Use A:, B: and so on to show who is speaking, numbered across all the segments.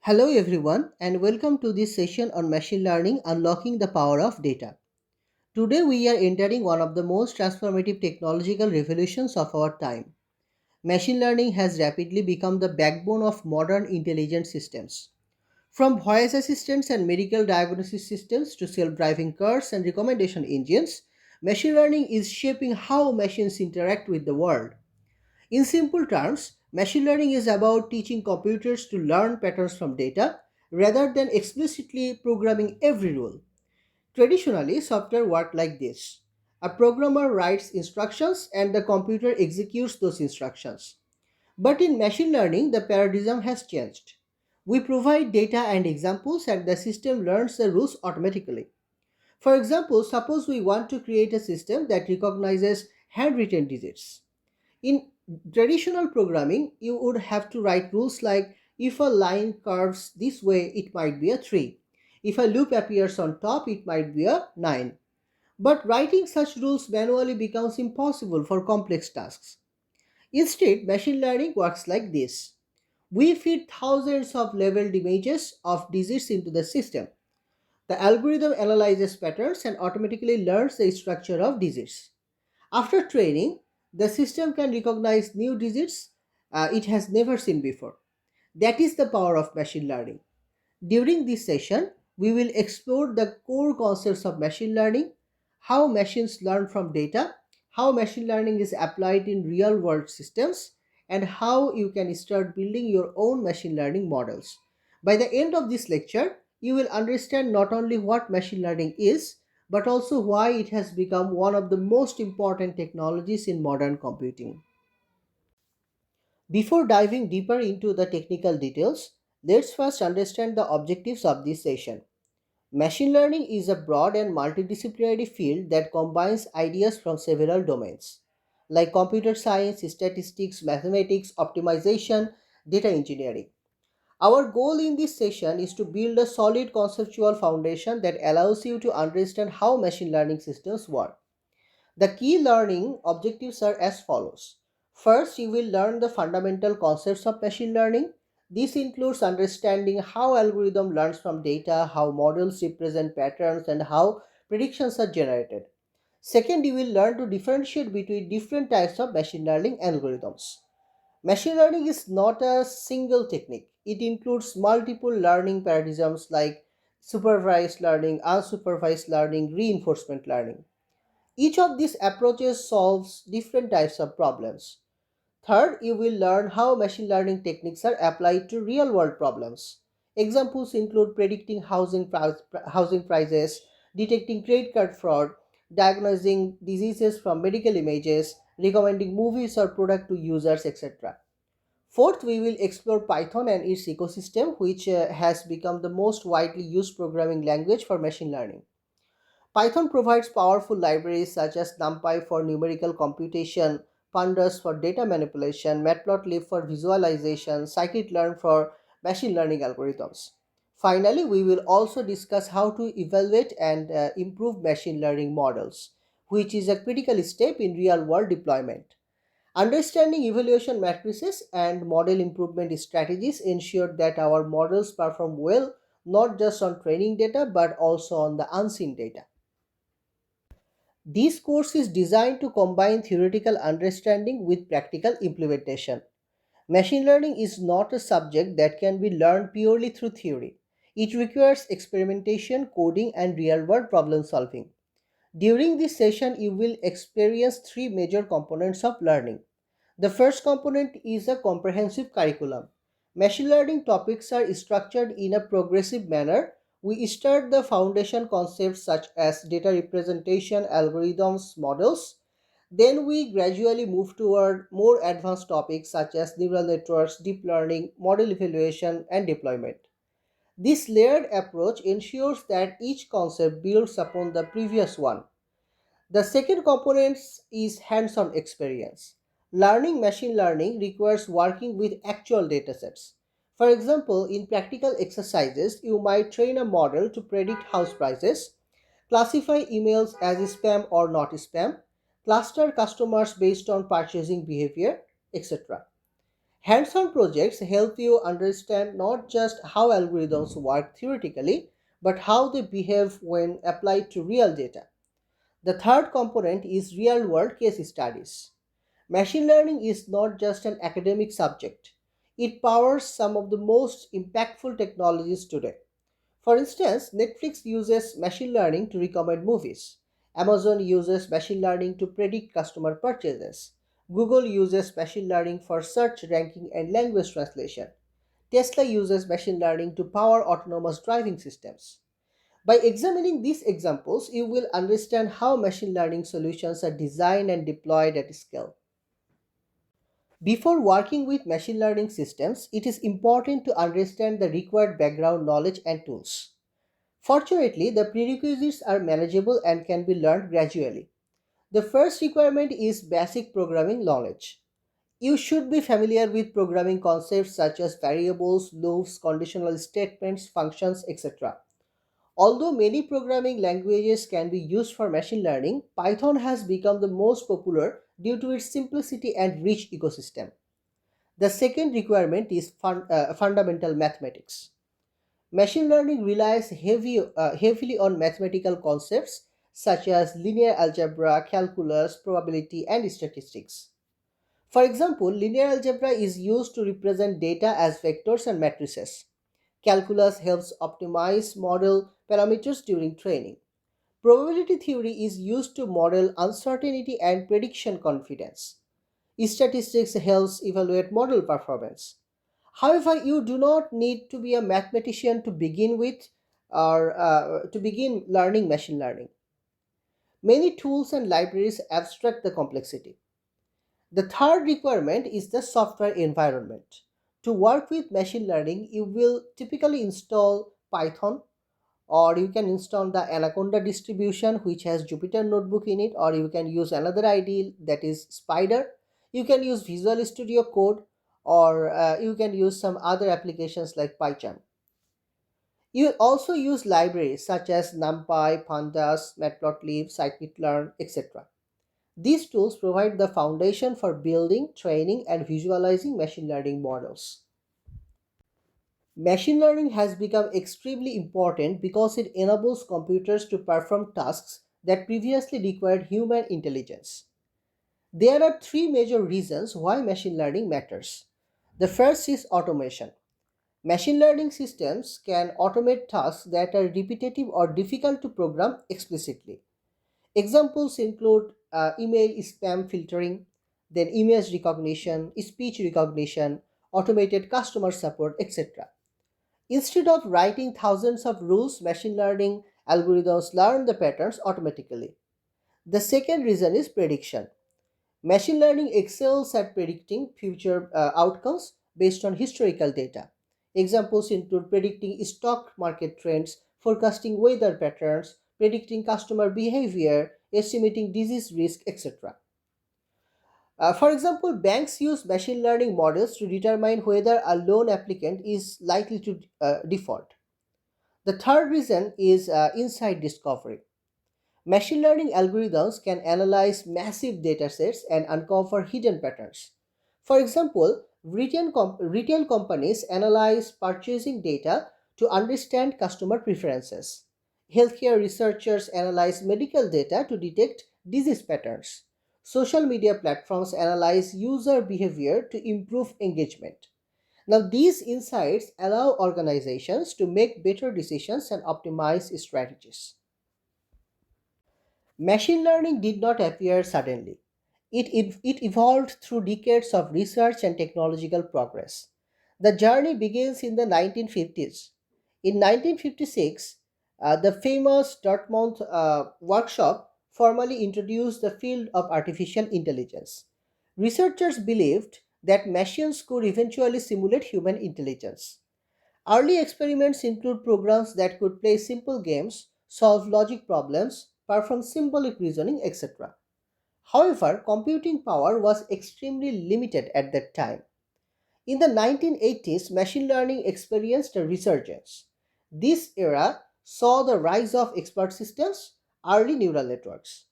A: Hello everyone and welcome to this session on machine learning unlocking the power of data. Today we are entering one of the most transformative technological revolutions of our time. Machine learning has rapidly become the backbone of modern intelligent systems. From voice assistants and medical diagnosis systems to self-driving cars and recommendation engines, machine learning is shaping how machines interact with the world. In simple terms, machine learning is about teaching computers to learn patterns from data rather than explicitly programming every rule. Traditionally, software worked like this. A programmer writes instructions and the computer executes those instructions. But in machine learning, the paradigm has changed. We provide data and examples and the system learns the rules automatically. For example, suppose we want to create a system that recognizes handwritten digits. In traditional programming, you would have to write rules like if a line curves this way, it might be a 3. If a loop appears on top, it might be a 9. But writing such rules manually becomes impossible for complex tasks. Instead, machine learning works like this. We feed thousands of labeled images of digits into the system. The algorithm analyzes patterns and automatically learns the structure of digits. After training, the system can recognize new digits it has never seen before. That is the power of machine learning. During this session, we will explore the core concepts of machine learning, how machines learn from data, how machine learning is applied in real world systems, and how you can start building your own machine learning models. By the end of this lecture, you will understand not only what machine learning is, but also why it has become one of the most important technologies in modern computing. Before diving deeper into the technical details, let's first understand the objectives of this session. Machine learning is a broad and multidisciplinary field that combines ideas from several domains, like computer science, statistics, mathematics, optimization, data engineering. Our goal in this session is to build a solid conceptual foundation that allows you to understand how machine learning systems work. The key learning objectives are as follows. First, you will learn the fundamental concepts of machine learning. This includes understanding how algorithm learns from data, how models represent patterns, and how predictions are generated. Second, you will learn to differentiate between different types of machine learning algorithms. Machine learning is not a single technique. It includes multiple learning paradigms like supervised learning, unsupervised learning, reinforcement learning. Each of these approaches solves different types of problems. Third, you will learn how machine learning techniques are applied to real world problems. Examples include predicting housing prices, detecting credit card fraud, diagnosing diseases from medical images, recommending movies or product to users, etc. Fourth, we will explore Python and its ecosystem, which has become the most widely used programming language for machine learning. Python provides powerful libraries such as NumPy for numerical computation, Pandas for data manipulation, Matplotlib for visualization, scikit-learn for machine learning algorithms. Finally, we will also discuss how to evaluate and improve machine learning models, which is a critical step in real-world deployment. Understanding evaluation matrices and model improvement strategies ensure that our models perform well not just on training data but also on the unseen data. This course is designed to combine theoretical understanding with practical implementation. Machine learning is not a subject that can be learned purely through theory. It requires experimentation, coding, and real world problem solving. During this session, you will experience three major components of learning. The first component is a comprehensive curriculum. Machine learning topics are structured in a progressive manner. We start the foundation concepts such as data representation, algorithms, models. Then we gradually move toward more advanced topics such as neural networks, deep learning, model evaluation, and deployment. This layered approach ensures that each concept builds upon the previous one. The second component is hands-on experience. Learning machine learning requires working with actual datasets. For example, in practical exercises, you might train a model to predict house prices, classify emails as spam or not spam, cluster customers based on purchasing behavior, etc. Hands on projects help you understand not just how algorithms work theoretically, but how they behave when applied to real data. The third component is real world case studies. Machine learning is not just an academic subject, it powers some of the most impactful technologies today. For instance, Netflix uses machine learning to recommend movies. Amazon uses machine learning to predict customer purchases. Google uses machine learning for search ranking and language translation. Tesla uses machine learning to power autonomous driving systems. By examining these examples, you will understand how machine learning solutions are designed and deployed at scale. Before working with machine learning systems, it is important to understand the required background knowledge and tools. Fortunately, the prerequisites are manageable and can be learned gradually. The first requirement is basic programming knowledge. You should be familiar with programming concepts such as variables, loops, conditional statements, functions, etc. Although many programming languages can be used for machine learning, Python has become the most popular due to its simplicity and rich ecosystem. The second requirement is fundamental mathematics. Machine learning relies heavily on mathematical concepts such as linear algebra, calculus, probability, and statistics. For example, linear algebra is used to represent data as vectors and matrices. Calculus helps optimize model parameters during training. Probability theory is used to model uncertainty and prediction confidence. Statistics helps evaluate model performance. However, you do not need to be a mathematician to begin with or to begin learning machine learning. Many tools and libraries abstract the complexity. The third requirement is the software environment. To work with machine learning, you will typically install Python, or you can install the Anaconda distribution, which has Jupyter Notebook in it, or you can use another IDE, that is Spider. You can use Visual Studio Code, or you can use some other applications like PyCharm. You also use libraries such as NumPy, Pandas, Matplotlib, scikit-learn, etc. These tools provide the foundation for building, training, and visualizing machine learning models. Machine learning has become extremely important because it enables computers to perform tasks that previously required human intelligence. There are three major reasons why machine learning matters. The first is automation. Machine learning systems can automate tasks that are repetitive or difficult to program explicitly. Examples include email spam filtering, then image recognition, speech recognition, automated customer support, etc. Instead of writing thousands of rules, machine learning algorithms learn the patterns automatically. The second reason is prediction. Machine learning excels at predicting future outcomes based on historical data. Examples include predicting stock market trends, forecasting weather patterns, predicting customer behavior, estimating disease risk, etc. For example, banks use machine learning models to determine whether a loan applicant is likely to default. The third reason is insight discovery. Machine learning algorithms can analyze massive datasets and uncover hidden patterns. For example, retail companies analyze purchasing data to understand customer preferences. Healthcare researchers analyze medical data to detect disease patterns. Social media platforms analyze user behavior to improve engagement. Now, these insights allow organizations to make better decisions and optimize strategies. Machine learning did not appear suddenly. It evolved through decades of research and technological progress. The journey begins in the 1950s. In 1956, the famous Dartmouth workshop formally introduced the field of artificial intelligence. Researchers believed that machines could eventually simulate human intelligence. Early experiments include programs that could play simple games, solve logic problems, perform symbolic reasoning, etc. However, computing power was extremely limited at that time. In the 1980s, machine learning experienced a resurgence. This era saw the rise of expert systems, early neural networks.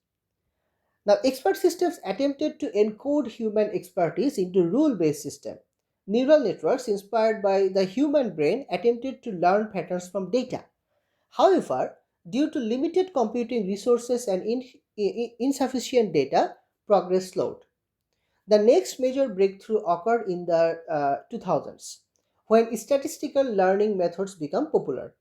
A: Now, expert systems attempted to encode human expertise into rule based systems. Neural networks inspired by the human brain attempted to learn patterns from data. However, due to limited computing resources and insufficient data, progress slowed. The next major breakthrough occurred in the 2000s when statistical learning methods became popular.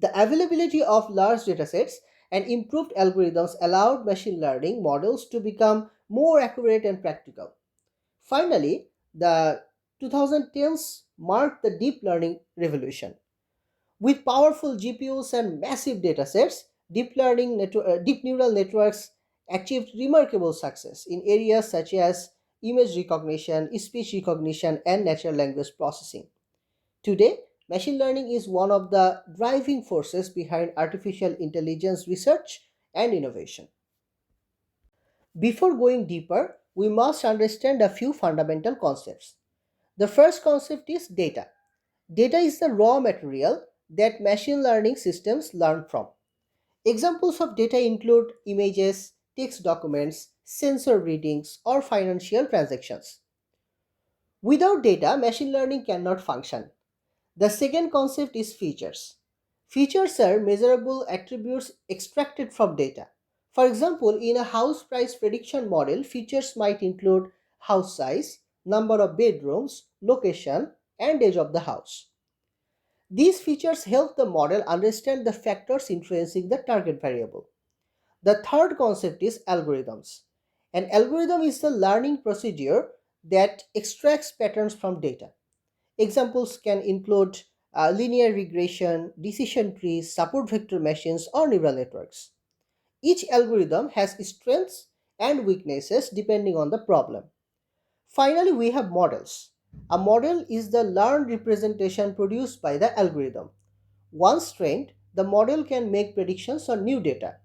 A: The availability of large datasets and improved algorithms allowed machine learning models to become more accurate and practical. Finally, the 2010s marked the deep learning revolution. With powerful GPUs and massive datasets, deep neural networks achieved remarkable success in areas such as image recognition, speech recognition, and natural language processing. Today, machine learning is one of the driving forces behind artificial intelligence research and innovation. Before going deeper, we must understand a few fundamental concepts. The first concept is data. Data is the raw material that machine learning systems learn from. Examples of data include images, text documents, sensor readings, or financial transactions. Without data, machine learning cannot function. The second concept is features. Features are measurable attributes extracted from data. For example, in a house price prediction model, features might include house size, number of bedrooms, location, and age of the house. These features help the model understand the factors influencing the target variable. The third concept is algorithms. An algorithm is the learning procedure that extracts patterns from data. Examples can include linear regression, decision trees, support vector machines, or neural networks. Each algorithm has strengths and weaknesses depending on the problem. Finally, we have models. A model is the learned representation produced by the algorithm. Once trained, the model can make predictions on new data.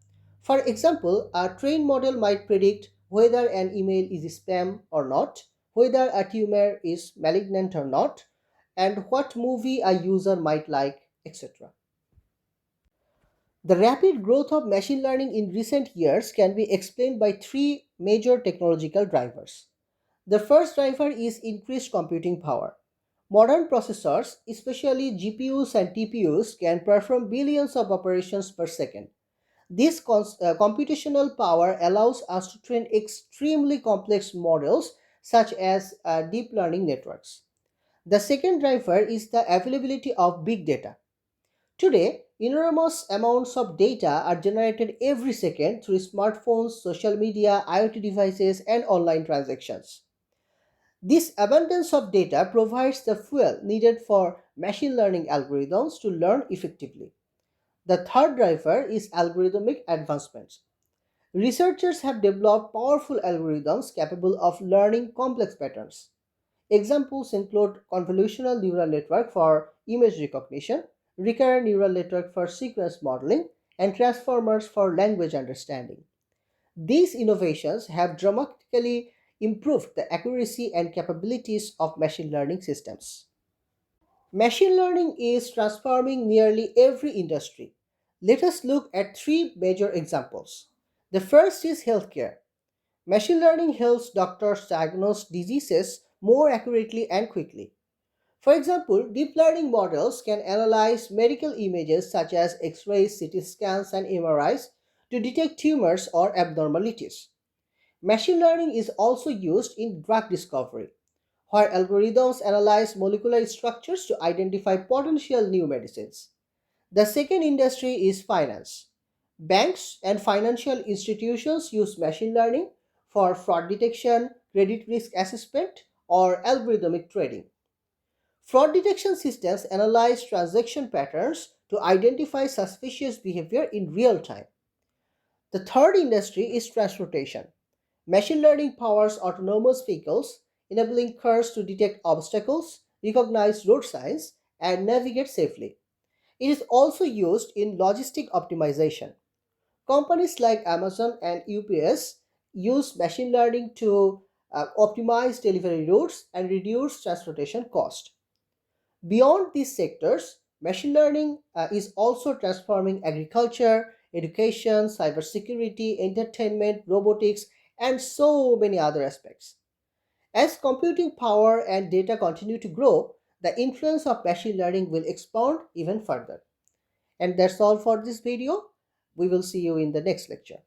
A: For example, a trained model might predict whether an email is spam or not, whether a tumor is malignant or not, and what movie a user might like, etc. The rapid growth of machine learning in recent years can be explained by three major technological drivers. The first driver is increased computing power. Modern processors, especially GPUs and TPUs, can perform billions of operations per second. This computational power allows us to train extremely complex models such as deep learning networks. The second driver is the availability of big data. Today, enormous amounts of data are generated every second through smartphones, social media, IoT devices, and online transactions. This abundance of data provides the fuel needed for machine learning algorithms to learn effectively. The third driver is algorithmic advancements. Researchers have developed powerful algorithms capable of learning complex patterns. Examples include convolutional neural network for image recognition, recurrent neural network for sequence modeling, and transformers for language understanding. These innovations have dramatically improved the accuracy and capabilities of machine learning systems. Machine learning is transforming nearly every industry. Let us look at three major examples. The first is healthcare. Machine learning helps doctors diagnose diseases more accurately and quickly. For example, deep learning models can analyze medical images such as X rays, CT scans, and MRIs to detect tumors or abnormalities. Machine learning is also used in drug discovery, where algorithms analyze molecular structures to identify potential new medicines. The second industry is finance. Banks and financial institutions use machine learning for fraud detection, credit risk assessment, or algorithmic trading. Fraud detection systems analyze transaction patterns to identify suspicious behavior in real time. The third industry is transportation. Machine learning powers autonomous vehicles, enabling cars to detect obstacles, recognize road signs, and navigate safely. It is also used in logistic optimization. Companies like Amazon and UPS use machine learning to optimize delivery routes and reduce transportation cost. Beyond these sectors, machine learning is also transforming agriculture, education, cybersecurity, entertainment, robotics, and so many other aspects. As computing power and data continue to grow, the influence of machine learning will expand even further. And that's all for this video. We will see you in the next lecture.